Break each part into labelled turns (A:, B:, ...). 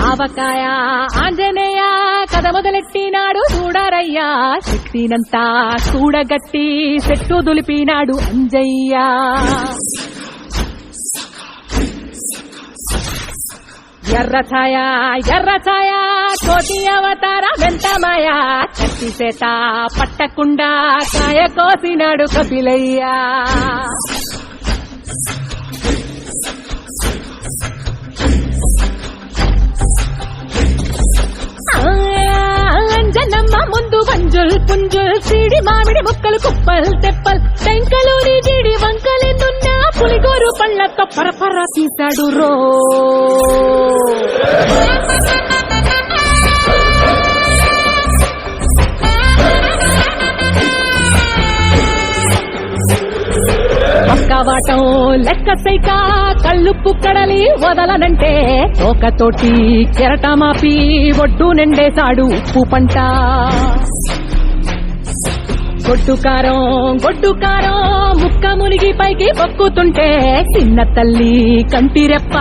A: ఆవకాయ ఆంజనేయ కథ మొదలెట్టినాడు చూడారయ్యా శక్తినంతా కూడగట్టి చెట్టు దులిపినాడు అంజయ్య ఎర్ర ఛాయ కోటి అవతార వెంటమాయ కత్తి సేత పట్టకుండా కాయ కోసినాడు కపిలయ్యా అంజనమ్మ ముందు వంజుల్ పుంజుల్ సిడి మామిడి ముక్కలు కుప్పల్ తెప్పల్ టెంకలోని జీడి వంకలెన్నున్నా పులిగోరు పళ్ళతో పరపర తీశాడు రో పక్కవాటం లెక్క సైక కళ్ళుప్పు కడలి వదలనంటే తోకతోటి కెరటమాపి ఒడ్డు నిండేశాడు ఉప్పు పంట గొడ్డు కారం ముక్క మునిగి పైకి పొక్కుతుంటే చిన్న తల్లి కంటిరెప్ప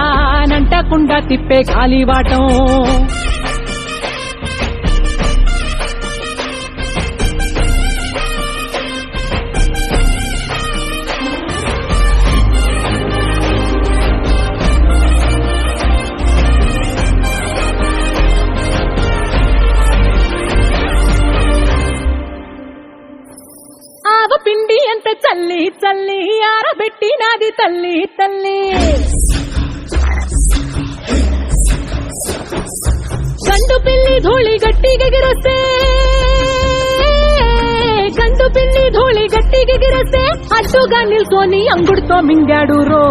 A: నంటకుండా తిప్పే కాలివాటం పిండి ఎంత చల్లి చల్లి ఆరబెట్టి నాది తల్లి తల్లి గండు పిల్లి ధూళి గట్టిగెగిరొస్తే అడ్డుగా నిల్చొని అంగుడితో మింగాడు రో